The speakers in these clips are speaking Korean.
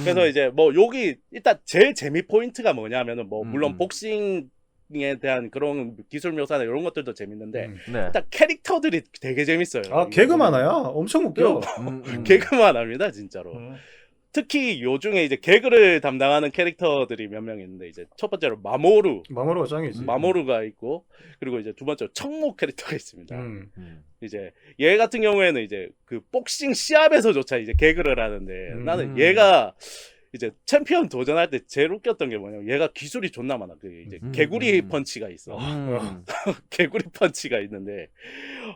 그래서 이제 뭐 여기 일단 제일 재미 포인트가 뭐냐면은 뭐 물론 복싱에 대한 그런 기술 묘사나 이런 것들도 재밌는데 네. 일단 캐릭터들이 되게 재밌어요. 아 개그 많아요. 엄청 웃겨. 개그만 합니다 진짜로. 특히 요중에 이제 개그를 담당하는 캐릭터들이 몇 명 있는데 이제 첫 번째로 마모루가 짱이지. 마모루가 있고 그리고 이제 두 번째로 청목 캐릭터가 있습니다. 이제 얘 같은 경우에는 이제 그 복싱 시합에서조차 이제 개그를 하는데 나는 얘가 이제 챔피언 도전할 때 제일 웃겼던 게 뭐냐면 얘가 기술이 존나 많아. 그 이제 개구리 펀치가 있어. 개구리 펀치가 있는데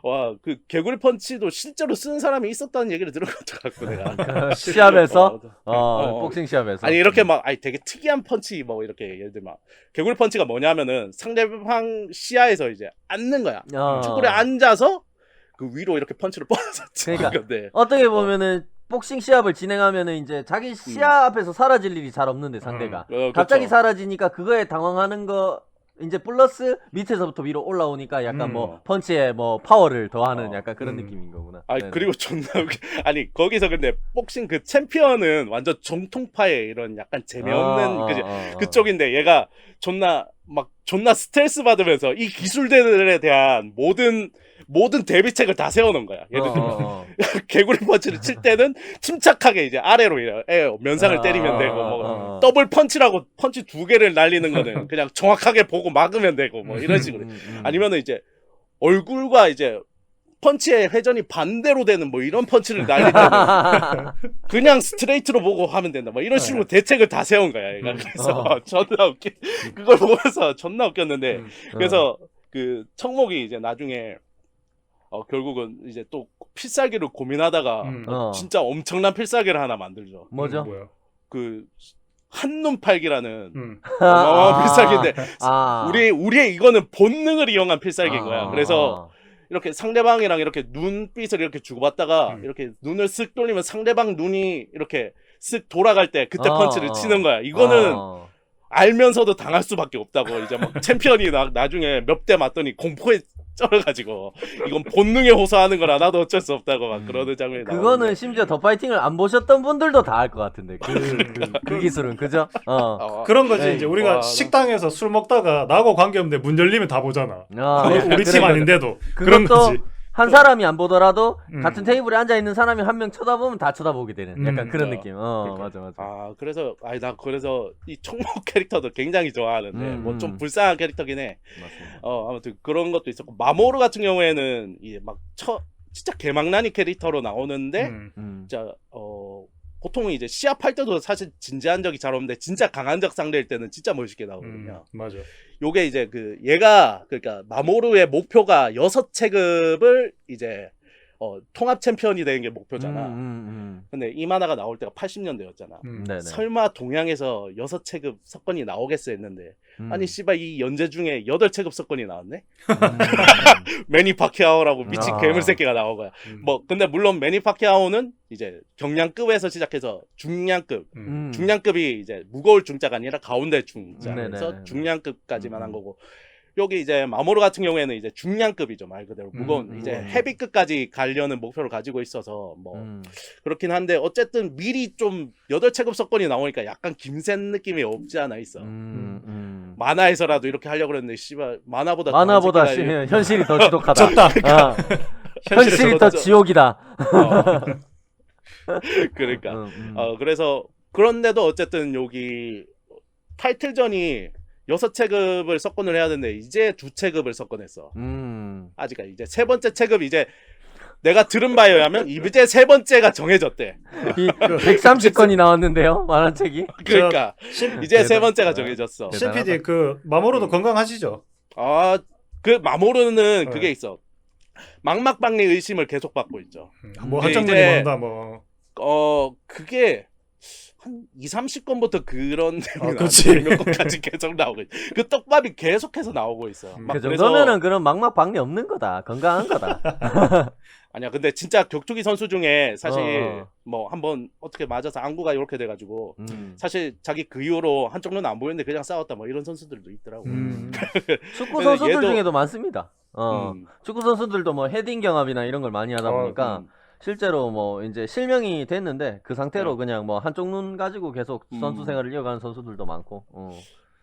와 그 개구리 펀치도 실제로 쓰는 사람이 있었다는 얘기를 들은 것도 같고 내가 시합에서 복싱 시합에서 아니 이렇게 막 아니 되게 특이한 펀치 뭐 이렇게 예를 들면 막 개구리 펀치가 뭐냐면은 상대방 시야에서 이제 앉는 거야. 축구에 앉아서 그 위로 이렇게 펀치를 뻗어서 치는 그러니까 건데 어떻게 보면은 복싱 시합을 진행하면은 이제 자기 시야 앞에서 사라질 일이 잘 없는데 상대가 갑자기 사라지니까 그거에 당황하는 거 이제 플러스 밑에서부터 위로 올라오니까 약간 뭐 펀치에 뭐 파워를 더하는 약간 그런 느낌인 거구나. 아 그리고 존나 아니 거기서 근데 복싱 그 챔피언은 완전 정통파의 이런 약간 재미없는 그쪽인데 얘가 존나 스트레스 받으면서 이 기술들에 대한 모든 대비책을 다 세워놓은 거야. 예를 들면 개구리 펀치를 칠 때는 침착하게 이제 아래로 면상을 때리면 되고 뭐 더블 펀치라고 펀치 2개를 날리는 거는 그냥 정확하게 보고 막으면 되고 뭐 이런 식으로 아니면은 이제 얼굴과 이제 펀치의 회전이 반대로 되는 뭐 이런 펀치를 날릴 때는 그냥 스트레이트로 보고 하면 된다 뭐 이런 식으로 대책을 다 세운 거야. 그래서 존나 그걸 보면서 존나 웃겼는데 그래서 그 청목이 이제 나중에 결국은 이제 또 필살기를 고민하다가 진짜 엄청난 필살기를 하나 만들죠. 뭐죠? 그 한눈팔기라는 어마어마한 필살기인데 우리의 이거는 본능을 이용한 필살기인 거야. 그래서 이렇게 상대방이랑 이렇게 눈빛을 이렇게 주고받다가 이렇게 눈을 쓱 돌리면 상대방 눈이 이렇게 쓱 돌아갈 때 그때 펀치를 치는 거야. 이거는 알면서도 당할 수밖에 없다고 이제 막 챔피언이 나중에 몇 대 맞더니 공포에 쩔어가지고 이건 본능에 호소하는 거라 나도 어쩔 수 없다고 막 그러는 장면이 나오는데 그거는 심지어 더 파이팅을 안 보셨던 분들도 다 알 것 같은데 그 기술은 그죠? 그런 거지. 이제 우리가 식당에서 술 먹다가 나하고 관계없는데 문 열리면 다 보잖아. 우리 팀 아닌데도 그런 거지. 한 사람이 안 보더라도 같은 테이블에 앉아 있는 사람이 한 명 쳐다보면 다 쳐다보게 되는 약간 그런 느낌. 그러니까. 맞아. 그래서 나 그래서 이 청목 캐릭터도 굉장히 좋아하는데 뭐 좀 불쌍한 캐릭터긴 해. 맞습니다. 아무튼 그런 것도 있었고 마모루 같은 경우에는 이제 막 진짜 개망나니 캐릭터로 나오는데 진짜 보통은 이제 시합할 때도 사실 진지한 적이 잘 없는데 진짜 강한 적 상대일 때는 진짜 멋있게 나오거든요. 맞아. 요게 이제 얘가 그러니까 마모루의 목표가 6체급을 이제 통합 챔피언이 되는 게 목표잖아. 근데 이 만화가 나올 때가 80년대였잖아. 설마 동양에서 6체급 석권이 나오겠어 했는데 아니 씨발 이 연재 중에 8체급 석권이 나왔네. 매니 파키아오라고 미친 괴물 새끼가 나온 거야. 뭐 근데 물론 매니 파키아오는 이제 경량급에서 시작해서 중량급. 중량급이 이제 무거울 중자가 아니라 가운데 중자에서 중량급까지만 한 거고. 여기 이제 마모루 같은 경우에는 이제 중량급이죠. 말 그대로 무거운 이제 헤비급까지 가려는 목표를 가지고 있어서 뭐 그렇긴 한데 어쨌든 미리 좀 8체급 석권이 나오니까 약간 김센 느낌이 없지 않아 있어. 만화에서라도 이렇게 하려고 그랬는데 씨발 만화보다 현실이 더 지독하다. 졌다. 현실이 더 지옥이다. 그러니까 그래서 그런데도 어쨌든 여기 타이틀전이 6체급을 석권을 해야 되는데 이제 2체급을 석권했어. 아직까지 이제 3번째 체급 이제 내가 들은 바에 의하면 이제 3번째가 정해졌대. 130건이 나왔는데요, 만화책이. 그러니까 이제 3번째가 정해졌어. 신PD 그 마모루도 건강하시죠? 그 마모루는 그게 있어. 망막박리 의심을 계속 받고 있죠. 뭐 한정적이 뭔가 뭐. 그게 한 2-30건부터 그런 내용이 몇 건까지 계속 나오고 있어. 그 떡밥이 계속해서 나오고 있어. 그 정도면은 그런 막막박리 없는 거다. 건강한 거다. 아니야. 근데 진짜 격투기 선수 중에 사실 뭐 한번 어떻게 맞아서 안구가 이렇게 돼가지고 사실 자기 그 이후로 한쪽 눈 안 보이는데 그냥 싸웠다 뭐 이런 선수들도 있더라고. 축구 선수들 중에도 많습니다. 축구 선수들도 뭐 헤딩 경합이나 이런 걸 많이 하다 보니까 실제로 뭐 이제 실명이 됐는데 그 상태로 그냥 뭐 한쪽 눈 가지고 계속 선수 생활을 이어가는 선수들도 많고.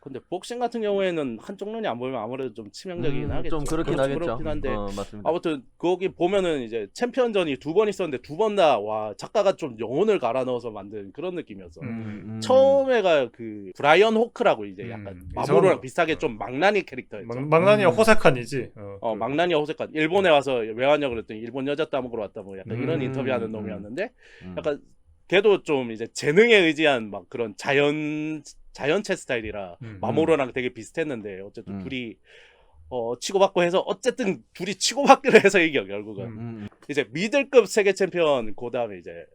근데 복싱 같은 경우에는 한쪽 눈이 안 보이면 아무래도 좀 치명적이긴 하겠죠. 좀 그렇긴 그렇죠, 하겠죠. 그렇긴 한데 맞습니다. 아무튼 거기 보면은 이제 챔피언전이 2번 있었는데 2번 다 와 작가가 좀 영혼을 갈아 넣어서 만든 그런 느낌이었어. 처음에가 그 브라이언 호크라고 이제 약간 마모루랑 비슷하게 좀 망나니 캐릭터였죠. 망나니와 호세칸이지. 망나니와 호세칸. 일본에 와서 왜 왔냐 그랬더니 일본 여자 따먹으러 왔다 뭐 약간 이런 인터뷰하는 놈이었는데 약간 걔도 좀 이제 재능에 의지한 막 그런 자연체 스타일이라 마모루랑 되게 비슷했는데 어쨌든 둘이 치고받고 해서 어쨌든 둘이 치고받기로 해서 이겨 결국은. 이제 미들급 세계 챔피언 그다음에 이제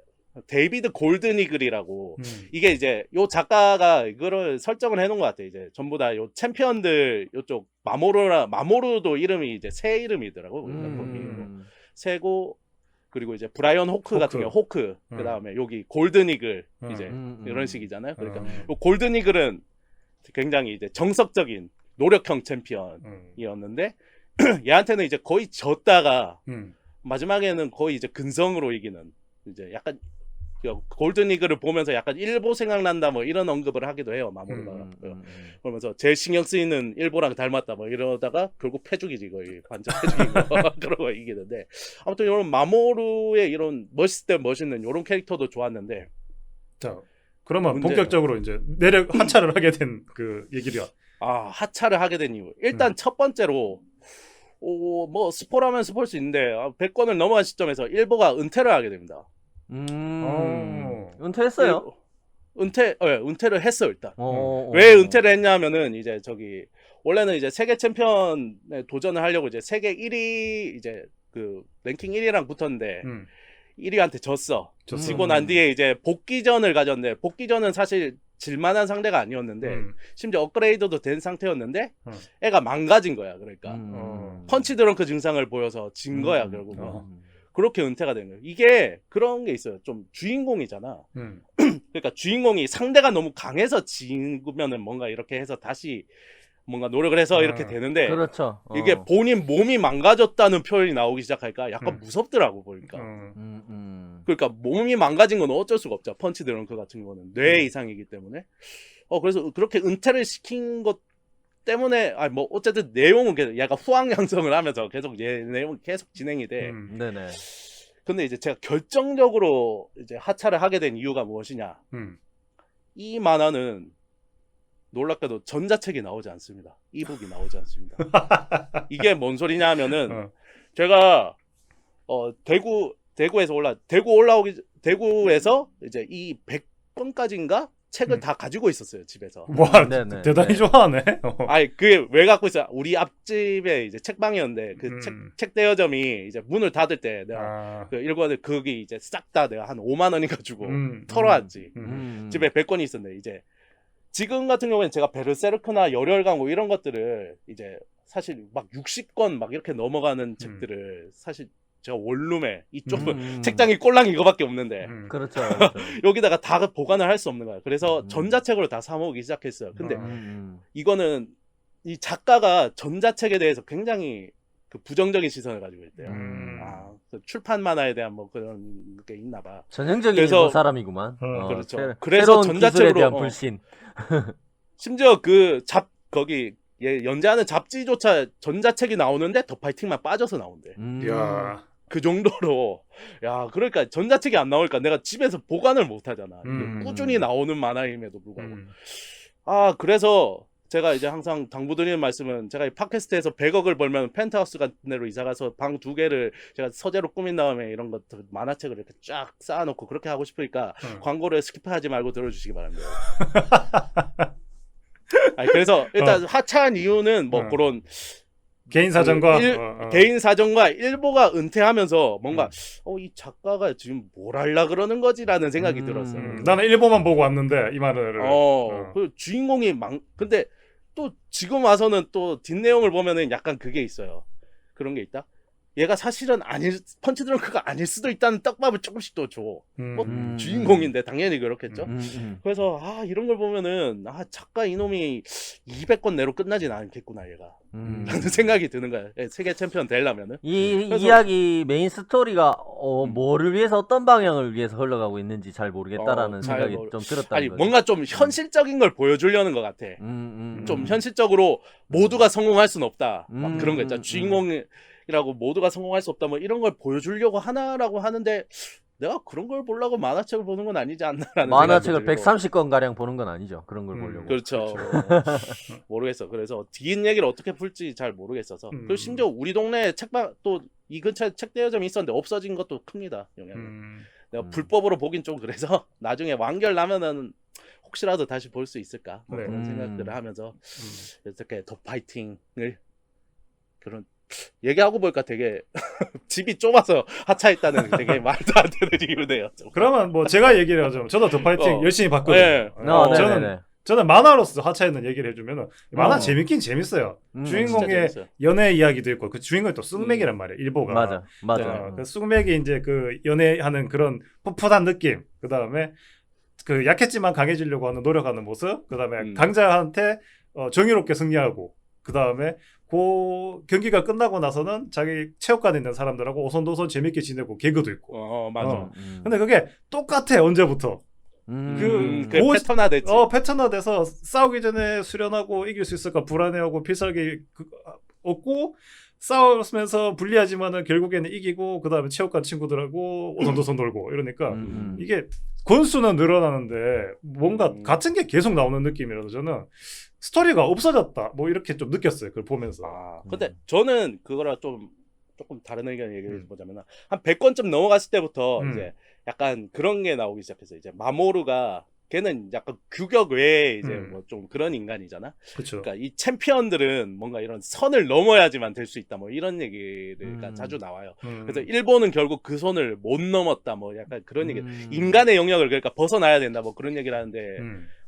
데이비드 골든이글이라고 이게 이제 요 작가가 이거를 설정을 해놓은 것 같아. 이제 전부 다 요 챔피언들 요쪽 마모루도 이름이 이제 새 이름이더라고. 새고 그리고 이제 브라이언 호크 같은 경우 호크 그다음에 여기 골든이글 이제 이런 식이잖아요. 그러니까 요 골든이글은 굉장히 이제 정석적인 노력형 챔피언이었는데 얘한테는 이제 거의 졌다가 마지막에는 거의 이제 근성으로 이기는 이제 약간 골든이글을 보면서 약간 일보 생각난다 뭐 이런 언급을 하기도 해요 마모루가. 그러면서 제일 신경 쓰이는 일보랑 닮았다 뭐 이러다가 결국 패죽이지 거의 완전 패죽이고 그러고 이기는데 아무튼 이런 마모루의 이런 멋있을 때 멋있는 이런 캐릭터도 좋았는데 자 그러면 본격적으로 이제 내력 하차를 하게 된 그 얘기를 하차를 하게 된 이유 일단 첫 번째로 뭐 스포라면 스포일 수 있는데 100권을 넘어간 시점에서 일보가 은퇴를 하게 됩니다. 은퇴했어요? 은퇴를 했어 일단. 왜 은퇴를 했냐면은 이제 원래는 이제 세계 챔피언에 도전을 하려고 이제 세계 1위 이제 그 랭킹 1위랑 붙었는데 1위한테 졌어. 지고 난 뒤에 이제 복귀전을 가졌는데 복귀전은 사실 질만한 상대가 아니었는데 심지어 업그레이드도 된 상태였는데 애가 망가진 거야. 그러니까 펀치 드렁크 증상을 보여서 진 거야 결국은. 그렇게 은퇴가 된 거예요. 이게 그런 게 있어요. 좀 주인공이잖아. 그러니까 주인공이 상대가 너무 강해서 지면은 뭔가 이렇게 해서 다시 뭔가 노력을 해서 이렇게 되는데 그렇죠. 이게 본인 몸이 망가졌다는 표현이 나오기 시작하니까 약간 무섭더라고 보니까. 그러니까 몸이 망가진 건 어쩔 수가 없죠. 펀치 드렁크 같은 경우는 뇌 이상이기 때문에. 그래서 그렇게 은퇴를 시킨 것 때문에 뭐 어쨌든 내용은 계속 얘가 후황 양성을 하면서 계속 내용은 계속 진행이 돼. 네네. 근데 이제 제가 결정적으로 이제 하차를 하게 된 이유가 무엇이냐? 이 만화는 놀랍게도 전자책이 나오지 않습니다. 이북이 나오지 않습니다. 이게 뭔 소리냐 하면은 제가 대구에서 이제 이 100권까지인가 책을 다 가지고 있었어요 집에서. 와 대단히 좋아하네. 그게 왜 갖고 있어? 우리 앞집에 이제 책방이었는데 그 책 대여점이 이제 문을 닫을 때 내가 그 일권을 거기 이제 싹 다 내가 한 5만 원이 가지고 털어왔지. 집에 100권이 있었는데 이제 지금 같은 경우에는 제가 베르세르크나 열혈강호 이런 것들을 이제 사실 막 60권 막 이렇게 넘어가는 책들을 사실 제가 원룸에 이쪽은 책장이 꼴랑 이거밖에 없는데 그렇죠. 여기다가 다 보관을 할 수 없는 거야. 그래서 전자책으로 다 사 모으기 시작했어요. 근데 이거는 이 작가가 전자책에 대해서 굉장히 그 부정적인 시선을 가지고 있대요. 그 출판 만화에 대한 뭐 그런 게 있나 봐. 전형적인 일본 사람이구만. 그렇죠. 그래서 전자책으로 대한 불신. 심지어 거기 연재하는 잡지조차 전자책이 나오는데 더 파이팅만 빠져서 나온대. 이야. 그 정도로 그러니까 전자책이 안 나오니까 내가 집에서 보관을 못 하잖아. 이게 꾸준히 나오는 만화임에도 불구하고. 그래서 제가 이제 항상 당부드리는 말씀은 제가 이 팟캐스트에서 100억을 벌면 펜트하우스 같은 데로 이사가서 방 2개를 제가 서재로 꾸민 다음에 이런 것들 만화책을 이렇게 쫙 쌓아놓고 그렇게 하고 싶으니까 광고를 스킵하지 말고 들어주시기 바랍니다. 그래서 일단 하차한 이유는 뭐 그런 개인 사정과 개인 사정과 일보가 은퇴하면서 뭔가 이 작가가 지금 뭘 하려 그러는 거지라는 생각이 들었어요. 나는 일보만 보고 왔는데 이 말을 그 주인공이 근데 또 지금 와서는 또 뒷내용을 보면은 약간 그게 있어요. 그런 게 있다. 얘가 사실은 펀치 드렁크가 아닐 수도 있다는 떡밥을 조금씩 또 줘. 뭐 주인공인데 당연히 그렇겠죠. 그래서 이런 걸 보면은 작가 이놈이 200권 내로 끝나진 않겠구나 얘가. 라는 생각이 드는 거야. 세계 챔피언 되려면은. 이야기 메인 스토리가 뭐를 위해서 어떤 방향을 위해서 흘러가고 있는지 잘 모르겠다라는 생각이 좀 들었다. 아니 뭔가 좀 현실적인 걸 보여주려는 것 같아. 좀 현실적으로 모두가 성공할 수는 없다. 막 그런 거 있잖아. 주인공이라고 모두가 성공할 수 없다. 뭐 이런 걸 보여주려고 하나라고 하는데 내가 그런 걸 보려고 만화책을 보는 건 아니지 않나라는 만화책을 130권 가량 보는 건 아니죠. 그런 걸 보려고. 그렇죠. 모르겠어. 그래서 뒷 얘기를 어떻게 풀지 잘 모르겠어서. 그리고 심지어 우리 동네 책방 또 이 근처에 책 대여점이 있었는데 없어진 것도 큽니다. 영향이. 내가 불법으로 보긴 좀 그래서 나중에 완결 나면은 혹시라도 다시 볼 수 있을까 뭐 그런 생각들을 하면서 이렇게 더 파이팅을 그런 얘기하고 보니까 되게 집이 좁아서 하차했다는 되게 말도 안 되는 이유네요. 그러면 뭐 제가 얘기를 하자면 저도 더 파이팅 열심히 봤거든요. 네. 저는 만화로서 하차했는 얘기를 해주면은 만화 재밌긴 재밌어요. 주인공의 연애 이야기도 있고 그 주인공이 또 쑥맥이란 말이에요. 일보가. 맞아. 그 쑥맥이 이제 그 연애하는 그런 풋풋한 느낌. 그 다음에 그 약했지만 강해지려고 하는 노력하는 모습. 그 다음에 강자한테 정의롭게 승리하고. 그 다음에 그 경기가 끝나고 나서는 자기 체육관에 있는 사람들하고 오손도손 재밌게 지내고 개그도 있고. 맞아. 근데 그게 똑같아 언제부터. 그 패턴화됐지. 패턴화돼서 싸우기 전에 수련하고 이길 수 있을까 불안해하고 필살기 얻고 싸우면서 불리하지만은 결국에는 이기고 그 다음에 체육관 친구들하고 오손도손 놀고 이러니까 이게 권수는 늘어나는데 뭔가 같은 게 계속 나오는 느낌이라서 저는 스토리가 없어졌다 뭐 이렇게 좀 느꼈어요. 그걸 보면서. 근데 저는 그거랑 조금 다른 의견 얘기를 해보자면 한 100권쯤 넘어갔을 때부터 이제 약간 그런 게 나오기 시작했어요. 이제 마모루가 걔는 약간 규격 외에 이제 뭐 좀 그런 인간이잖아. 그쵸. 그러니까 이 챔피언들은 뭔가 이런 선을 넘어야지만 될 수 있다. 뭐 이런 얘기가 자주 나와요. 그래서 일본은 결국 그 선을 못 넘었다. 뭐 약간 그런 얘기. 인간의 영역을 그러니까 벗어나야 된다. 뭐 그런 얘기를 하는데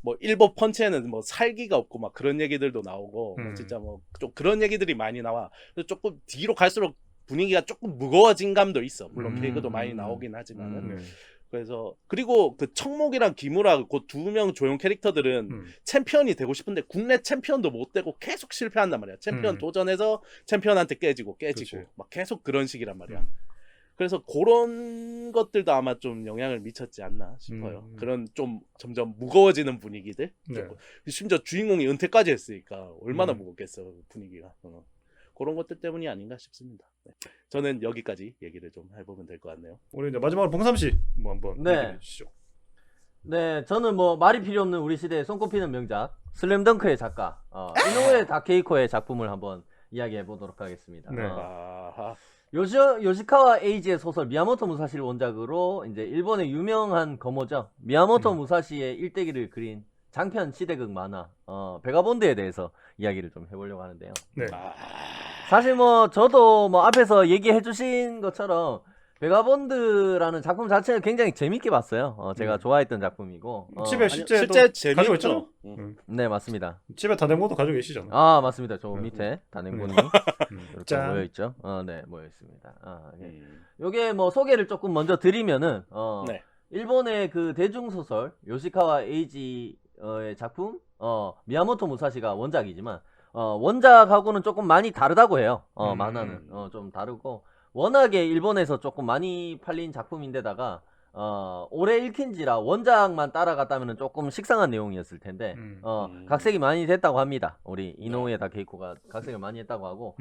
뭐 일본 펀치에는 뭐 살기가 없고 막 그런 얘기들도 나오고 뭐 진짜 뭐 좀 그런 얘기들이 많이 나와. 그래서 조금 뒤로 갈수록 분위기가 조금 무거워진 감도 있어. 물론 개그도 많이 나오긴 하지만은. 그래서 그리고 그 청목이랑 기무라 그 두 명 조용 캐릭터들은 챔피언이 되고 싶은데 국내 챔피언도 못 되고 계속 실패한단 말이야. 챔피언 도전해서 챔피언한테 깨지고 그치. 막 계속 그런 식이란 말이야. 그래서 그런 것들도 아마 좀 영향을 미쳤지 않나 싶어요. 그런 좀 점점 무거워지는 분위기들. 네. 심지어 주인공이 은퇴까지 했으니까 얼마나 무겁겠어 분위기가. 그런 것들 때문이 아닌가 싶습니다. 네. 저는 여기까지 얘기를 좀 해보면 될 것 같네요. 우리 이제 마지막으로 봉삼 씨 뭐 한번 얘기해 주시죠. 네, 저는 뭐 말이 필요 없는 우리 시대의 손꼽히는 명작 슬램덩크의 작가 이노우에 다케이코의 작품을 한번 이야기해 보도록 하겠습니다. 네. 요시카와 에이지의 소설 미야모토 무사시를 원작으로 이제 일본의 유명한 거모죠. 미야모토 무사시의 일대기를 그린 장편 시대극 만화 베가본드에 대해서 이야기를 좀 해보려고 하는데요. 네. 사실 뭐 저도 뭐 앞에서 얘기해 주신 것처럼 베가본드라는 작품 자체를 굉장히 재밌게 봤어요. 제가 좋아했던 작품이고 집에 실제 가지고 있잖아. 네, 맞습니다. 집에 다냉모도 가지고 계시잖아. 아, 맞습니다. 저 밑에 다냉모니 이렇게 모여 있죠. 네, 모여 있습니다. 네. 요게 뭐 소개를 조금 먼저 드리면은 네. 일본의 그 대중소설 요시카와 에이지의 작품 미야모토 무사시가 원작이지만 원작하고는 조금 많이 다르다고 해요. 만화는 좀 다르고 워낙에 일본에서 조금 많이 팔린 작품인데다가 오래 읽힌지라 원작만 따라갔다면 조금 식상한 내용이었을 텐데 각색이 많이 됐다고 합니다. 우리 이노우에 다케이코가 각색을 많이 했다고 하고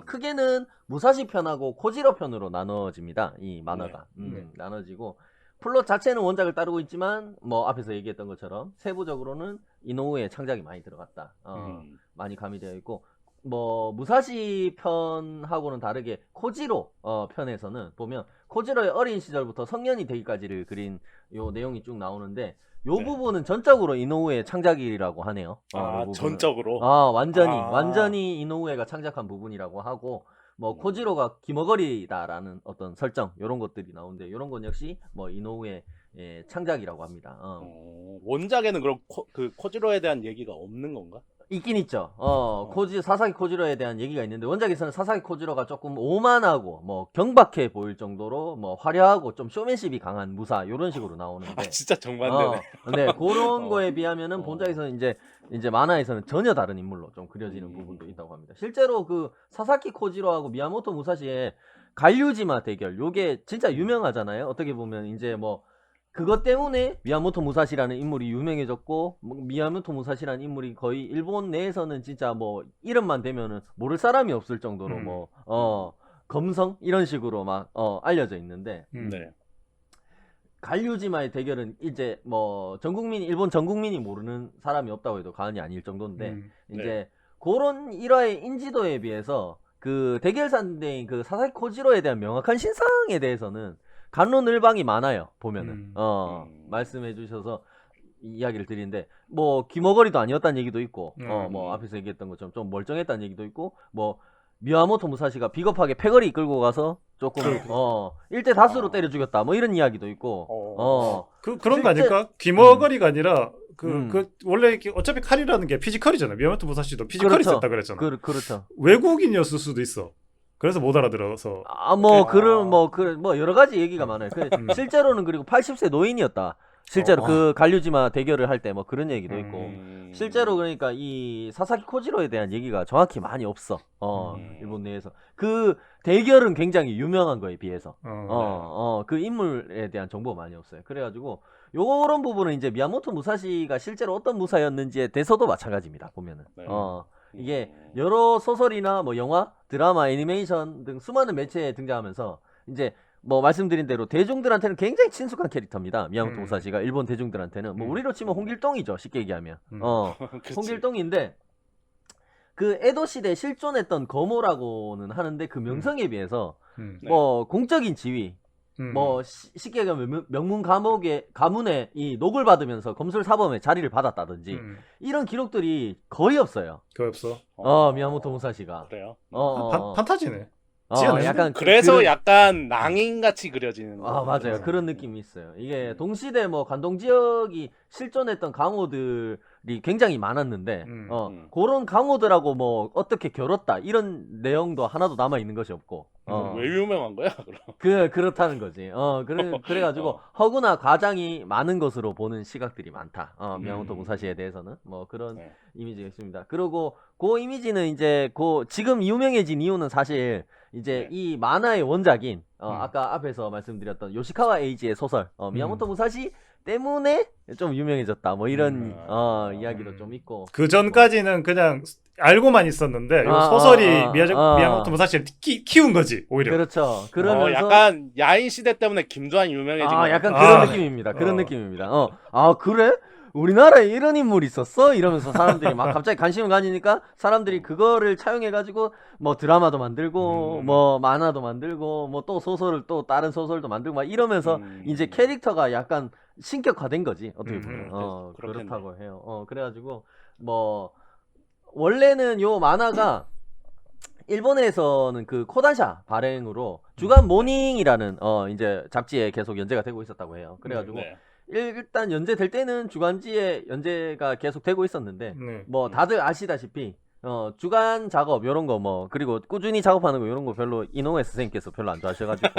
크게는 무사시 편하고 코지로 편으로 나눠집니다. 이 만화가 나눠지고 플롯 자체는 원작을 따르고 있지만 뭐 앞에서 얘기했던 것처럼 세부적으로는 이노우의 창작이 많이 들어갔다. 많이 가미되어 있고 뭐 무사시 편하고는 다르게 코지로 편에서는 보면 코지로의 어린 시절부터 성년이 되기까지를 그린 요 내용이 쭉 나오는데 요 부분은 전적으로 이노우의 창작이라고 하네요. 전적으로. 완전히 이노우에가 창작한 부분이라고 하고 뭐 코지로가 기머거리다라는 어떤 설정 요런 것들이 나오는데 요런 건 역시 뭐 이노우의 창작이라고 합니다. 원작에는 그럼 그 코지로에 대한 얘기가 없는 건가? 있긴 있죠. 사사기 코지로에 대한 얘기가 있는데 원작에서는 사사기 코지로가 조금 오만하고 뭐 경박해 보일 정도로 뭐 화려하고 좀 쇼맨십이 강한 무사 이런 식으로 나오는데 진짜 정반대네. 네, 그런 거에 비하면은 본작에서는 이제 만화에서는 전혀 다른 인물로 좀 그려지는 부분도 있다고 합니다. 실제로 그 사사키 코지로하고 미야모토 무사시의 갈류지마 대결 요게 진짜 유명하잖아요. 어떻게 보면 이제 뭐 그것 때문에 미야모토 무사시라는 인물이 유명해졌고 미야모토 무사시라는 인물이 거의 일본 내에서는 진짜 뭐 이름만 대면은 모를 사람이 없을 정도로 뭐 검성 이런 식으로 막 알려져 있는데 네. 갈류지마의 대결은 이제 뭐 일본 전 국민이 모르는 사람이 없다고 해도 과언이 아닐 정도인데 이제 네. 그런 일화의 인지도에 비해서 그 대결 상대인 그 사사키 코지로에 대한 명확한 신상에 대해서는 갑론을방이 많아요. 보면은 말씀해 주셔서 이야기를 드리는데 뭐 귀머거리도 아니었다는 얘기도 있고 뭐 앞에서 얘기했던 것처럼 좀 멀쩡했다는 얘기도 있고 뭐 미야모토 무사시가 비겁하게 패거리 끌고 가서 조금 1대 다수로 때려 죽였다 뭐 이런 이야기도 있고 그런 거 아닐까? 귀머거리가 아니라 그 원래 이렇게 어차피 칼이라는 게 피지컬이잖아. 미야모토 무사시도 피지컬이 그렇죠. 있었다 그랬잖아. 그렇죠. 외국인이었을 수도 있어. 그래서 못 알아들어서. 뭐 여러 가지 얘기가 많아요. 실제로는 그리고 80세 노인이었다. 실제로 그 갈류지마 대결을 할 때 뭐 그런 얘기도 있고 실제로 그러니까 이 사사키 코지로에 대한 얘기가 정확히 많이 없어. 일본 내에서 그 대결은 굉장히 유명한 거에 비해서 그 인물에 대한 정보가 많이 없어요. 그래가지고 요런 부분은 이제 미야모토 무사시가 실제로 어떤 무사였는지에 대해서도 마찬가지입니다. 보면은 이게 여러 소설이나 뭐 영화, 드라마, 애니메이션 등 수많은 매체에 등장하면서 이제 뭐 말씀드린 대로 대중들한테는 굉장히 친숙한 캐릭터입니다. 미야모토 무사시가 일본 대중들한테는 뭐 우리로 치면 홍길동이죠. 쉽게 얘기하면 홍길동인데 그 에도 시대에 실존했던 거모라고는 하는데 그 명성에 비해서 뭐 공적인 지위 뭐 쉽게 얘기하면 명문 가문의 이 녹을 받으면서 검술 사범의 자리를 받았다든지 이런 기록들이 거의 없어요. 거의 없어. 미야모토 무사시가. 그래요. 판타지네. 약간 그래서 약간 낭인같이 그려지는. 맞아요. 그런 느낌이 있어요. 이게 동시대 뭐 관동 지역이 실존했던 강호들이 굉장히 많았는데 그런 강호들하고 뭐 어떻게 겨뤘다 이런 내용도 하나도 남아 있는 것이 없고. 왜 유명한 거야? 그럼? 그렇다는 거지. 그래가지고 허구나 과장이 많은 것으로 보는 시각들이 많다. 미야모토 무사시에 대해서는 뭐 그런 이미지가 있습니다. 그리고 그 이미지는 이제 지금 유명해진 이유는 사실 이제 이 만화의 원작인 아까 앞에서 말씀드렸던 요시카와 에이지의 소설 미야모토 무사시 때문에 좀 유명해졌다. 뭐 이런 이야기도 좀 있고. 그 전까지는 그냥 알고만 있었는데 소설이 미야모토 무사시를 키운 거지 오히려. 그렇죠. 그러면서 약간 야인 시대 때문에 김두한 유명해진 거. 약간 그런 느낌입니다. 그런 느낌입니다. 그래? 우리나라에 이런 인물이 있었어? 이러면서 사람들이 막 갑자기 관심을 가지니까 사람들이 그거를 차용해가지고 뭐 드라마도 만들고 뭐 만화도 만들고 뭐 또 또 다른 소설도 만들고 막 이러면서 이제 캐릭터가 약간 신격화된 거지 어떻게 보면. 그렇다고 해요. 그래가지고 뭐 원래는 요 만화가 일본에서는 그 코단샤 발행으로 주간 모닝이라는 이제 잡지에 계속 연재가 되고 있었다고 해요. 그래가지고 일단 연재될 때는 주간지에 연재가 계속 되고 있었는데 뭐 다들 아시다시피 주간 작업 요런 거 뭐 그리고 꾸준히 작업하는 거 요런 거 별로 이노우에 선생님께서 별로 안 좋아하셔가지고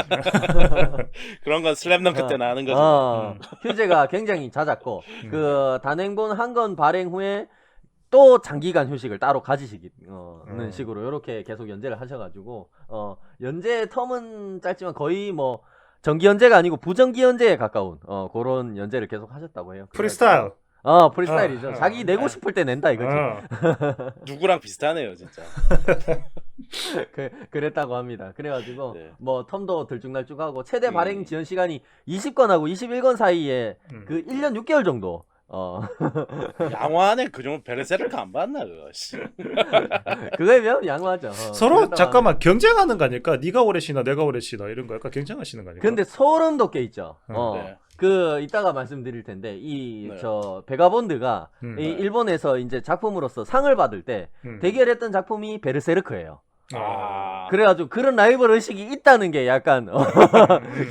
그런 건 슬램덩크 때 나는 거죠. 휴재가 굉장히 잦았고 그 단행본 한 권 발행 후에 또 장기간 휴식을 따로 가지시는 식으로 이렇게 계속 연재를 하셔가지고 연재 텀은 짧지만 거의 뭐 정기 연재가 아니고 부정기 연재에 가까운 그런 연재를 계속 하셨다고 해요. 프리스타일. 프리스타일이죠. 자기 내고 싶을 때 낸다 이거지. 누구랑 비슷하네요, 진짜. 그랬다고 합니다. 그래가지고 뭐 텀도 들쭉날쭉하고 최대 발행 지연 시간이 20권하고 21권 사이에 그 1년 6개월 정도. 양화는 그 정도 베르세르크 안 봤나 그거. 그거에 비하면 양호하죠. 서로 잠깐만 경쟁하는 거 아닐까? 네가 오래 쉬나 내가 오래 쉬나 이런 거 약간 경쟁하시는 거 아닐까? 근데 소름 돋게 있죠. 그 이따가 말씀드릴 텐데 저 베가본드가 이 일본에서 이제 작품으로서 상을 받을 때 대결했던 작품이 베르세르크예요. 그래가지고 그런 라이벌 의식이 있다는 게 약간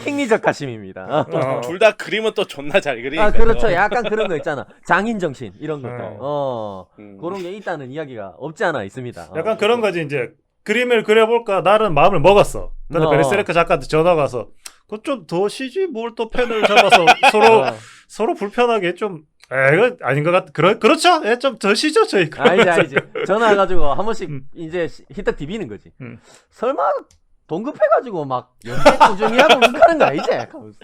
킹리적 가심입니다. 둘 다 그림은 또 존나 잘 그리니까. 그렇죠. 약간 그런 거 있잖아. 장인 정신 이런 것들. 그런 게 있다는 이야기가 없지 않아 있습니다. 약간 그런 거지 이제 그림을 그려볼까 나는 마음을 먹었어. 근데 베르세르크 작가한테 전화가 와서 그 좀 더 쉬지 뭘 또 펜을 잡아서 서로 불편하게 좀 이거 아닌 것 같. 그렇죠. 좀 더 쉬죠 저희. 알지. 전화 와가지고 한 번씩 이제 히떡 디비는 거지. 설마 동급해가지고 막 연재 꾸준히 하고 그러는 거 아니지? 하면서.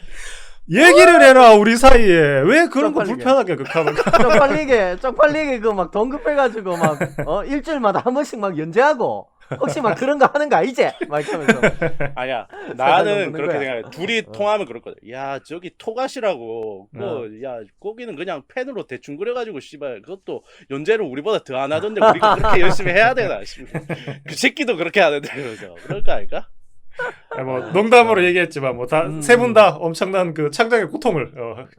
얘기를 해라 우리 사이에 왜 그런 거 쪽팔리게. 불편하게 극하는 거. 쪽팔리게 그 막 동급해가지고 막 일주일마다 한 번씩 막 연재하고 혹시 막 그런 거 하는 거 아니지? 막 이러면서 아니야. 보는 나는 그렇게 거야. 생각해. 둘이 통하면 그렇거든. 야, 저기 토가시라고. 야, 거기는 그냥 펜으로 대충 그려가지고 씨발 그것도 연재를 우리보다 더 안 하던데 우리가 그렇게 열심히 해야 되나? 씨발. 그 새끼도 그렇게 하는데 그래서 그럴 거 아닐까? 뭐 농담으로 얘기했지만 뭐 다 세 분 다 엄청난 그 창작의 고통을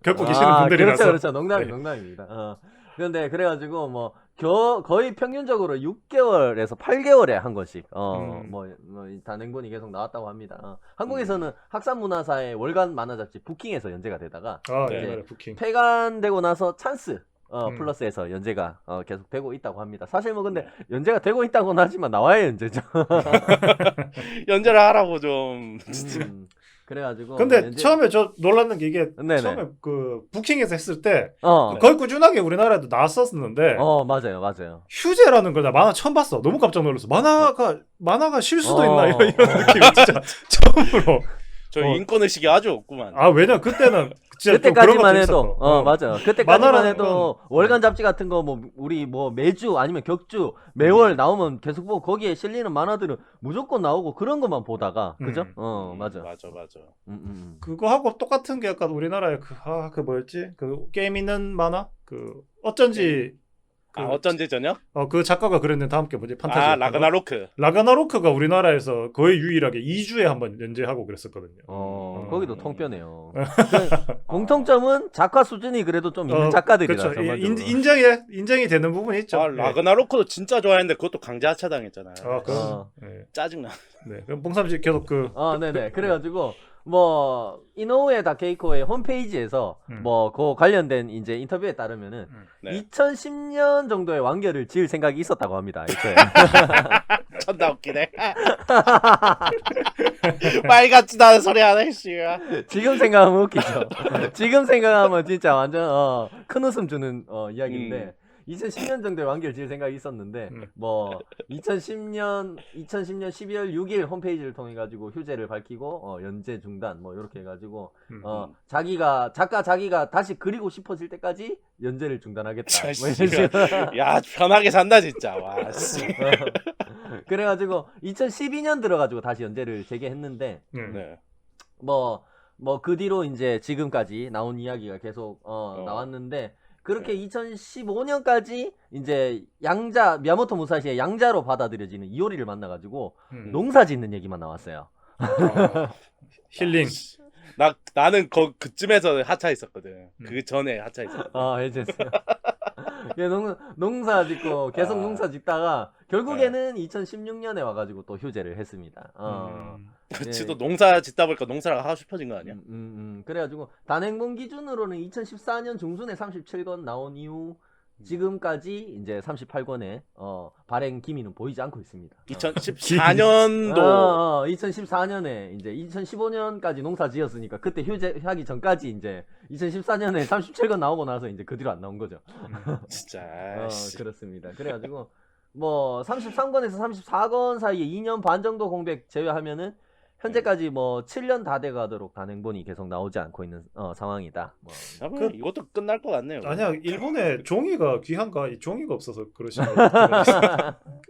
겪고 계시는 분들이라서. 그렇죠. 농담입니다. 그런데 그래가지고 뭐 거의 평균적으로 6개월에서 8개월에 한 권씩 뭐 단행본이 계속 나왔다고 합니다. 한국에서는 학산문화사의 월간 만화 잡지 부킹에서 연재가 되다가 네. 이제 옛날에 부킹. 폐간되고 나서 찬스 플러스에서 연재가 계속 되고 있다고 합니다. 사실 뭐 근데 연재가 되고 있다고는 하지만 나와야 연재죠. 연재를 하라고 좀. 그래가지고 근데 처음에 저 놀랐는 게 이게 네네. 처음에 그 부킹에서 했을 때 어 거의 꾸준하게 우리나라에도 나왔었는데 맞아요. 휴재라는 걸 나 만화 처음 봤어. 너무 깜짝 놀랐어. 만화가 쉴 수도 있나 이런 느낌이 진짜 처음으로. 저 인권의식이 아주 없구만. 아 왜냐 그때는 진짜 좀 그런 그때까지만 것도 해도 있었어. 맞아요. 그때까지만 만화라는 해도 월간 잡지 같은 거 뭐 우리 뭐 매주 아니면 격주 매월 나오면 계속 보고 거기에 실리는 만화들은 무조건 나오고 그런 것만 보다가 그죠? 맞아. 맞아. 그거 하고 똑같은 게 약간 우리나라에 그 뭐였지? 그 게임 있는 만화? 그 어쩐지 어쩐지 저녁? 그 작가가 그랬는데 다음 게 뭐지? 판타지. 라그나로크. 라그나로크가 우리나라에서 거의 유일하게 2주에 한 번 연재하고 그랬었거든요. 거기도 통뼈네요. 공통점은 작가 수준이 그래도 좀 있는 작가들이라. 그렇죠. 인정이 되는 부분이 있죠. 라그나로크도 진짜 좋아했는데 그것도 강제 하차당했잖아요. 네. 짜증나. 네. 그럼 봉삼씨 계속 네네. 그래가지고 뭐 이노우에 다케이코의 홈페이지에서 뭐 그 관련된 이제 인터뷰에 따르면은 2010년 정도의 완결을 지을 생각이 있었다고 합니다. 애초에. 존나 웃기네. 말 같지도 않은 소리 하네 씨가. 지금 생각하면 웃기죠. 지금 생각하면 진짜 완전 큰 웃음 주는 이야기인데 2010년 정도에 완결 지을 생각이 있었는데 뭐 2010년 12월 6일 홈페이지를 통해 가지고 휴재를 밝히고 연재 중단 뭐 이렇게 해 가지고 자기가 다시 그리고 싶어질 때까지 연재를 중단하겠다. 뭐 이런 식으로. 야 편하게 산다 진짜. 와 씨. 그래 가지고 2012년 들어 가지고 다시 연재를 재개했는데 네. 뭐 그 뒤로 이제 지금까지 나온 이야기가 계속 나왔는데 그렇게 2015년까지 이제 미야모토 무사시의 양자로 받아들여지는 이오리를 만나가지고 농사 짓는 얘기만 나왔어요. 힐링. 나는 그쯤에서 하차 있었거든. 그 전에 하차 있었거든. 해제했어요. 농사 짓고 계속 농사 짓다가 결국에는 2016년에 와가지고 또 휴재를 했습니다. 지도 농사 짓다 보니까 농사를 하고 싶어진 거 아니야? 그래가지고 단행본 기준으로는 2014년 중순에 37권 나온 이후 지금까지 이제 38권의 발행 기미는 보이지 않고 있습니다. 2014년도 2014년에 이제 2015년까지 농사 지었으니까 그때 휴재하기 전까지 이제 2014년에 37권 나오고 나서 이제 그 뒤로 안 나온 거죠. 진짜. 그렇습니다. 그래가지고 뭐 33권에서 34권 사이에 2년 반 정도 공백 제외하면은 현재까지 뭐 7년 다 돼가도록 단행본이 계속 나오지 않고 있는 상황이다. 이것도 끝날 것 같네요. 아니야 일본에 종이가 귀한가? 이 종이가 없어서 그러시는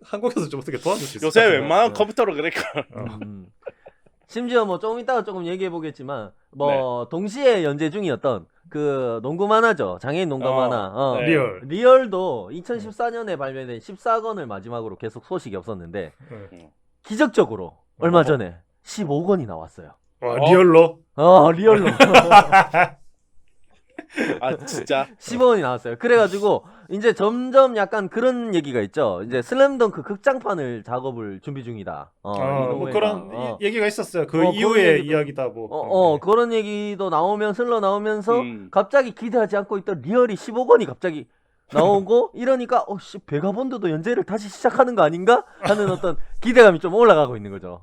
한국에서 좀 어떻게 도와줄 수 있을까? 요새 웬만한 컴퓨터로 그러니까. 심지어 뭐 조금 이따가 조금 얘기해 보겠지만 뭐 동시에 연재 중이었던 그 농구 만화죠. 장애인 농구 만화. 리얼도 2014년에 발매된 14권을 마지막으로 계속 소식이 없었는데 기적적으로 얼마 전에 15권이 나왔어요. 와, 리얼로? 리얼로. 진짜 15권이 나왔어요. 그래가지고 이제 점점 약간 그런 얘기가 있죠. 이제 슬램덩크 극장판을 작업을 준비 중이다. 뭐 그런 얘기가 있었어요. 그 이후의 이야기다 뭐. 그런 얘기도 흘러 나오면서 갑자기 기대하지 않고 있던 리얼이 15권이 갑자기 나오고 이러니까 베가본드도 연재를 다시 시작하는 거 아닌가 하는 어떤 기대감이 좀 올라가고 있는 거죠.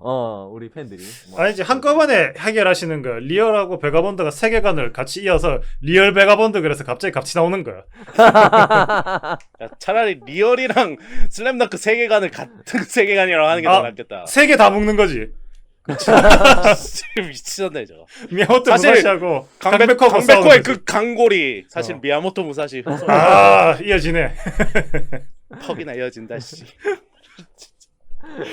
우리 팬들이. 아니지 한꺼번에 해결하시는 거야. 리얼하고 베가본드가 세계관을 같이 이어서 리얼 베가본드 그래서 갑자기 같이 나오는 거야. 야, 차라리 리얼이랑 슬램덩크 세계관을 같은 세계관이라고 하는 게 더 낫겠다. 세 개 다 묶는 거지. 미치셨네 저거. 미야모토 사실 무사시하고 강백호가 강백호의 싸우는 그 강골이 사실 어. 미야모토 무사시 이어지네. 턱이나 이어진다 씨.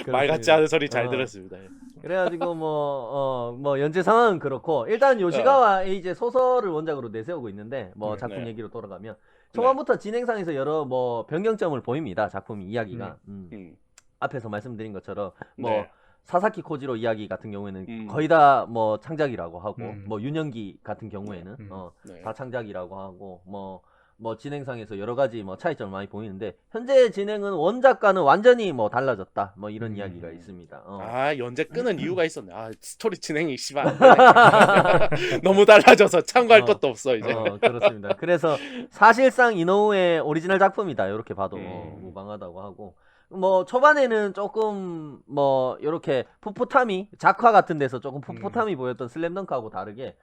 말 같지 않은 소리 잘 들었습니다. 그래가지고 뭐 연재 상황은 그렇고 일단 요시가와 에이제 소설을 원작으로 내세우고 있는데 뭐 작품 네. 얘기로 돌아가면 초반부터 진행상에서 여러 뭐 변경점을 보입니다. 작품 이야기가 앞에서 말씀드린 것처럼 뭐 네. 사사키 코지로 이야기 같은 경우에는 거의 다 뭐 창작이라고 하고 뭐 윤영기 같은 경우에는 네. 다 창작이라고 하고 뭐 진행상에서 여러 가지 뭐 차이점을 많이 보이는데 현재 진행은 원작과는 완전히 뭐 달라졌다 뭐 이런 이야기가 있습니다. 아 연재 끄는 이유가 있었네. 아 스토리 진행이 씨발 안 되네. 너무 달라져서 참고할 것도 없어 이제. 그렇습니다. 그래서 사실상 이노우의 오리지널 작품이다 이렇게 봐도 무방하다고 하고 뭐 초반에는 조금 뭐 이렇게 풋풋함이 작화 같은 데서 조금 풋풋함이 보였던 슬램덩크하고 다르게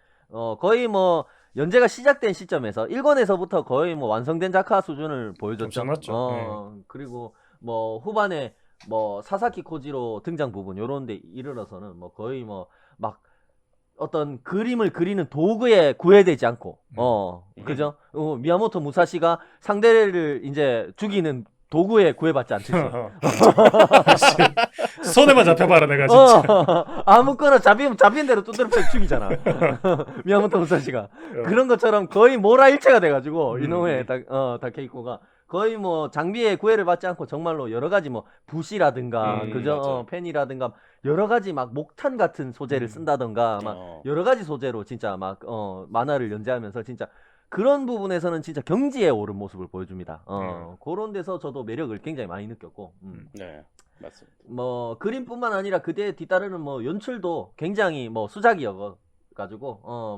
거의 뭐 연재가 시작된 시점에서 1권에서부터 거의 뭐 완성된 작화 수준을 보여줬죠. 엄청났죠. 그리고 뭐 후반에 뭐 사사키 코지로 등장 부분 요런 데 이르러서는 뭐 거의 뭐 막 어떤 그림을 그리는 도구에 구애되지 않고 그죠? 미야모토 무사시가 상대를 이제 죽이는 도구에 구애받지 않듯이 손에만 잡혀봐라 내가 진짜. 아무거나 잡힌 대로 두드려 패 죽이잖아. 미야모토 무사시가 그런 것처럼 거의 몰아일체가 돼가지고 이노우에 다케이코가 거의 뭐 장비에 구애를 받지 않고 정말로 여러 가지 뭐 붓이라든가 그죠? 펜이라든가 여러 가지 막 목탄 같은 소재를 쓴다던가 막 여러 가지 소재로 진짜 막 만화를 연재하면서 진짜 그런 부분에서는 진짜 경지에 오른 모습을 보여줍니다. 그런 데서 저도 매력을 굉장히 많이 느꼈고. 네, 맞습니다. 뭐 그림뿐만 아니라 그에 뒤따르는 뭐 연출도 굉장히 뭐 수작이어 가지고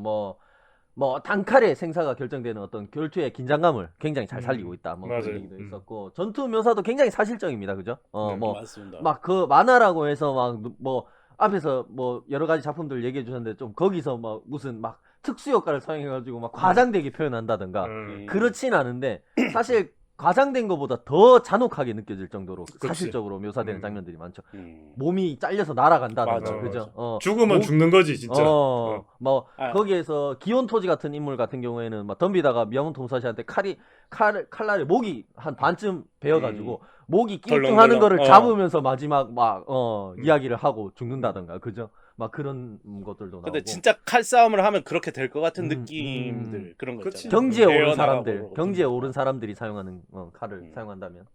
뭐 단칼에 생사가 결정되는 어떤 결투의 긴장감을 굉장히 잘 살리고 있다. 뭐 그런 얘기도 있었고 전투 묘사도 굉장히 사실적입니다. 그죠? 뭐 맞습니다. 막 그 만화라고 해서 막 뭐 앞에서 뭐 여러 가지 작품들 얘기해 주셨는데 좀 거기서 막 무슨 막 특수 효과를 사용해가지고 막 과장되게 표현한다든가 그렇진 않은데 사실 과장된 것보다 더 잔혹하게 느껴질 정도로 사실적으로 묘사되는 장면들이 많죠. 몸이 잘려서 날아간다든가 그죠? 죽으면 죽는 거지 진짜. 뭐 거기에서 기온토지 같은 인물 같은 경우에는 막 덤비다가 미야모토 무사시한테 칼날에 목이 한 반쯤 베어가지고 목이 낑낑하는 거를 잡으면서 마지막 막 이야기를 하고 죽는다든가 그죠? 막 그런 것들도 나오고. 근데 진짜 칼싸움을 하면 그렇게 될 것 같은 느낌들 그런 거 있잖아요. 경지에 오른 사람들, 경지에 오른 사람들이 사용하는 칼을 사용한다면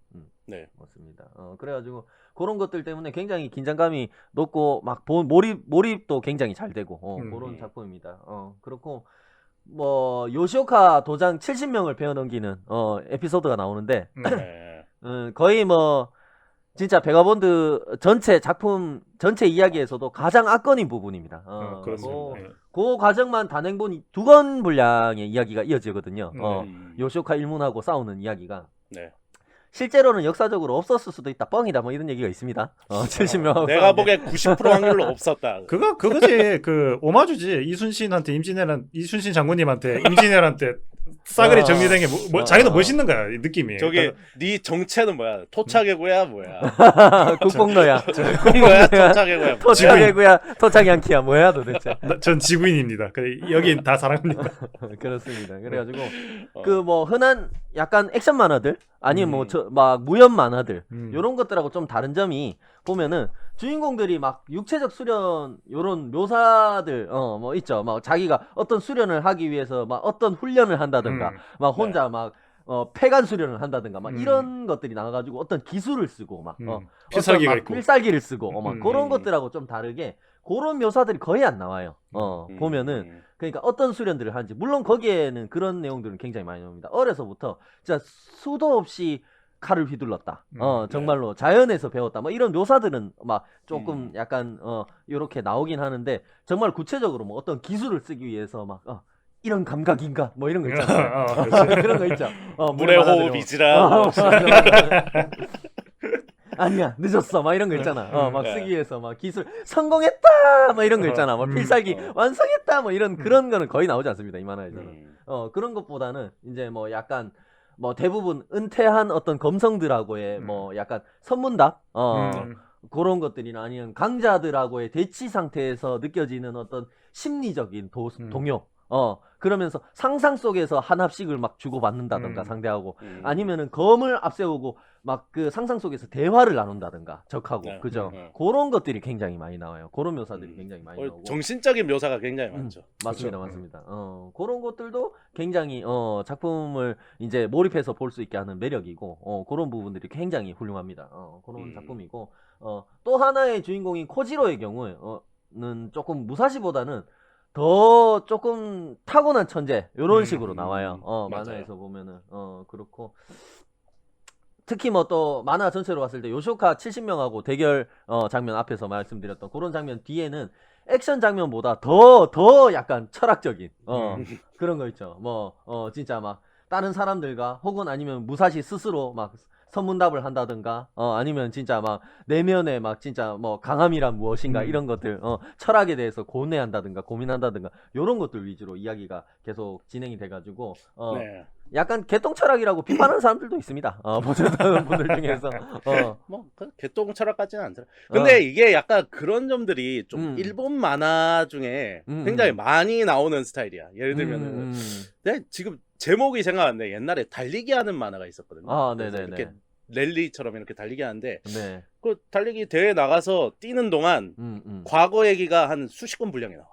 네. 맞습니다. 그래가지고 그런 것들 때문에 굉장히 긴장감이 높고 막 몰입도 굉장히 잘 되고 그런 작품입니다. 그렇고 뭐 요시오카 도장 70명을 베어넘기는 에피소드가 나오는데 거의 뭐 진짜 베가본드 전체 작품 전체 이야기에서도 가장 압권인 부분입니다. 그렇습니다. 그 과정만 단행본 2권 분량의 이야기가 이어지거든요. 요시오카 일문하고 싸우는 이야기가. 네. 실제로는 역사적으로 없었을 수도 있다. 뻥이다. 뭐 이런 얘기가 있습니다. 70명. 내가 보기에 90% 확률로 없었다. 그거지. 그 오마주지. 이순신 장군님한테 임진왜란때 싸그리 정리된 게 자기도 멋있는 거야 이 느낌이. 저기 네 정체는 뭐야? 토착외구야 뭐야? 국뽕너야. 국뽕너야 토착외구야. 토착외구야 토착양키야 뭐야 도대체? 전 지구인입니다. 여긴 다 사람입니다. 그렇습니다. 그래가지고 그 뭐 흔한 약간 액션 만화들 아니면 뭐 막 무협 만화들 요런 것들하고 좀 다른 점이 보면은 주인공들이 막 육체적 수련 요런 묘사들 뭐 있죠. 막 자기가 어떤 수련을 하기 위해서 막 어떤 훈련을 한다든가 막 혼자 막 폐간 수련을 한다든가 막 이런 것들이 나와가지고 어떤 기술을 쓰고 막 필살기가 있고 필살기를 쓰고 막 그런 것들하고 좀 다르게 그런 묘사들이 거의 안 나와요. 보면은 그러니까 어떤 수련들을 하는지 물론 거기에는 그런 내용들은 굉장히 많이 나옵니다. 어려서부터 진짜 수도 없이 칼을 휘둘렀다. 정말로 자연에서 배웠다. 뭐 이런 묘사들은 막 조금 약간 요렇게 나오긴 하는데 정말 구체적으로 뭐 어떤 기술을 쓰기 위해서 막 이런 감각인가? 뭐 이런 거 있잖아요. 그런 거 있죠. 물의 호흡이지라. 아니야 늦었어 막 이런 거 있잖아. 막 쓰기 위해서 막 기술 성공했다 막 이런 거 있잖아. 뭐 필살기 완성했다 뭐 이런 그런 거는 거의 나오지 않습니다 이 만화에서는. 그런 것보다는 이제 뭐 약간 뭐 대부분 은퇴한 어떤 검성들하고의 뭐 약간 선문답 그런 것들이나 아니면 강자들하고의 대치 상태에서 느껴지는 어떤 심리적인 동요. 그러면서 상상 속에서 한 합씩을 막 주고받는다던가 상대하고 아니면은 검을 앞세우고 막 그 상상 속에서 대화를 나눈다던가 적하고 네. 그죠? 그런 것들이 굉장히 많이 나와요. 그런 묘사들이 굉장히 많이 나오고. 정신적인 묘사가 굉장히 많죠. 맞습니다, 그렇죠. 맞습니다. 그런 것들도 굉장히 작품을 이제 몰입해서 볼 수 있게 하는 매력이고 그런 부분들이 굉장히 훌륭합니다. 그런 작품이고 또 하나의 주인공인 코지로의 경우는 조금 무사시보다는 더 조금 타고난 천재 이런 식으로 나와요. 만화에서 보면은 그렇고 특히 뭐 또 만화 전체로 봤을 때 요쇼카 70명하고 대결 장면 앞에서 말씀드렸던 그런 장면 뒤에는 액션 장면보다 더 약간 철학적인 그런 거 있죠. 뭐 진짜 막 다른 사람들과 혹은 아니면 무사시 스스로 막 선문답을 한다든가 아니면 진짜 막 내면에 막 진짜 뭐 강함이란 무엇인가 이런 것들 철학에 대해서 고뇌한다든가 고민한다든가 이런 것들 위주로 이야기가 계속 진행이 돼가지고 네. 약간 개똥 철학이라고 비판하는 사람들도 있습니다. 보셨던 분들 중에서 뭐 개똥 철학까지는 않더라. 근데 이게 약간 그런 점들이 좀 일본 만화 중에 굉장히 많이 나오는 스타일이야. 예를 들면은 네, 지금 제목이 생각나는데 옛날에 달리기 하는 만화가 있었거든요. 네네네. 이렇게 랠리처럼 이렇게 달리기 하는데 네. 그 달리기 대회 나가서 뛰는 동안 과거 얘기가 한 수십 건 분량이 나와.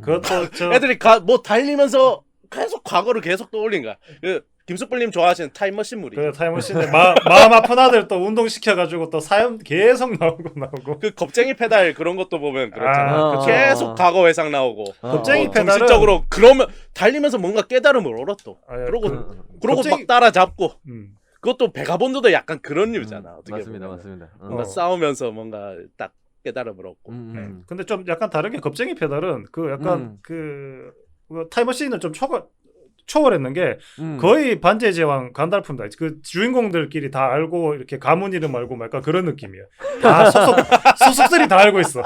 그것도 애들이 뭐 달리면서 계속 과거를 계속 떠올린 거야. 그 김숙불님 좋아하시는 타임머신물이. 그 타임머신에 마음 아픈 아들 또 운동시켜가지고 또 사연 계속 나오고. 그 겁쟁이 페달 그런 것도 보면 그렇잖아. 그쵸. 계속 과거 회상 나오고. 겁쟁이 페달은 정신적으로 그러면 달리면서 뭔가 깨달음을 얻었어. 그러고 겁쟁이- 막 따라잡고. 그것도 베가본드도 약간 그런 류잖아. 어떻게 맞습니다, 보면. 맞습니다. 뭔가 싸우면서 뭔가 딱 깨달음을 얻고. 근데 좀 약간 다른 게 겁쟁이 페달은 그 약간 그 타임머신을 좀 초월했는 게 거의 반지의 제왕 간달프입니다. 그 주인공들끼리 다 알고 이렇게 가문 이름 알고 막 약간 그런 느낌이야. 다 소속들이 다 알고 있어.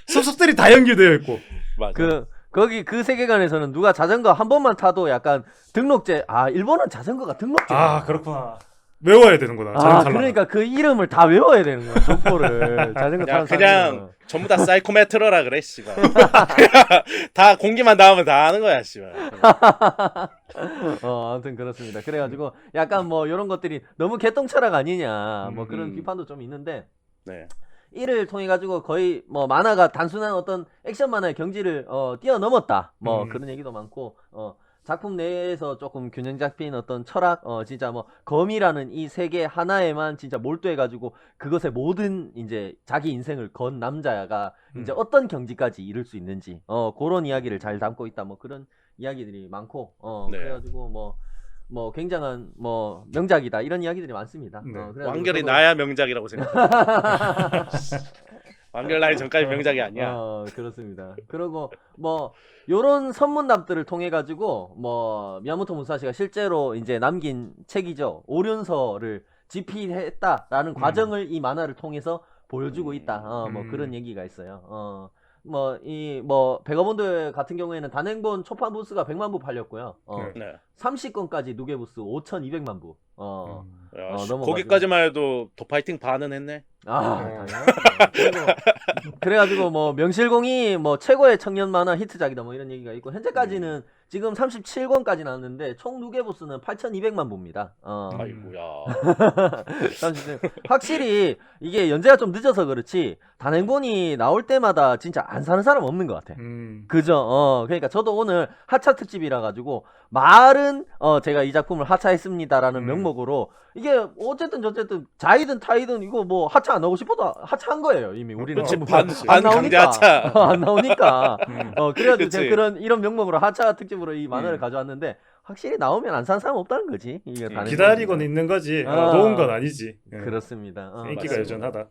소속들이 다 연결되어 있고. 맞아. 거기 그 세계관에서는 누가 자전거 한 번만 타도 약간 등록제 일본은 자전거가 등록제. 그렇구나. 외워야 되는구나. 자전거 타려면. 그러니까 그 이름을 다 외워야 되는 거야. 족보를. 자전거 타는 그냥 사람들은. 전부 다 사이코메트로라 그래, 씨발. 다 공기만 나오면 다 아는 거야, 씨발. 아무튼 그렇습니다. 그래가지고 약간 뭐 이런 것들이 너무 개똥철학 아니냐 뭐 그런 비판도 좀 있는데 네. 이를 통해 가지고 거의 뭐 만화가 단순한 어떤 액션 만화의 경지를 뛰어넘었다 뭐 그런 얘기도 많고 작품 내에서 조금 균형 잡힌 어떤 철학 진짜 뭐 검이라는 이 세계 하나에만 진짜 몰두해 가지고 그것에 모든 이제 자기 인생을 건 남자가 이제 어떤 경지까지 이룰 수 있는지 그런 이야기를 잘 담고 있다 뭐 그런 이야기들이 많고 네. 그래가지고 뭐 굉장한 뭐 명작이다 이런 이야기들이 많습니다. 네. 그래가지고 완결이 저도- 나야 명작이라고 생각해. 완결 나기 전까지 명작이 아니야. 그렇습니다. 그리고 뭐 요런 선문답들을 통해 가지고 뭐 미야모토 무사시가 실제로 이제 남긴 책이죠. 오륜서를 집필했다라는 과정을 이 만화를 통해서 보여주고 있다. 뭐 그런 얘기가 있어요. 뭐 베가본드 같은 경우에는 단행본 초판 부스가 100만 부 팔렸고요. 네. 30권까지 누계 부스 5,200만 부. 야, 넘어가지고. 거기까지만 해도 더 파이팅 반은 했네. 당연하죠. 그래가지고 뭐 명실공히 뭐 최고의 청년 만화 히트작이다 뭐 이런 얘기가 있고 현재까지는 지금 37권까지 나왔는데 총 누계 부스는 8,200만 부입니다. 아이고야. 확실히 이게 연재가 좀 늦어서 그렇지 단행본이 나올 때마다 진짜 안 사는 사람 없는 것 같아. 그죠? 그러니까 저도 오늘 하차 특집이라 가지고 말은 제가 이 작품을 하차했습니다라는 명목으로 이게 어쨌든 저쨌든 자이든 타이든 이거 뭐 하차 안 하고 싶어도 하차한 거예요 이미 우리는. 그렇지, 뭐 반 안 강제 나오니까. 하차. 안 나오니까. 그래가지고 그치. 제가 이런 명목으로 하차 특집으로 이 만화를 가져왔는데 확실히 나오면 안 사는 사람 없다는 거지. 이게 단행본이. 기다리고는 있는 거지. 놓은 건 아니지. 그렇습니다. 인기가 맞습니다. 여전하다.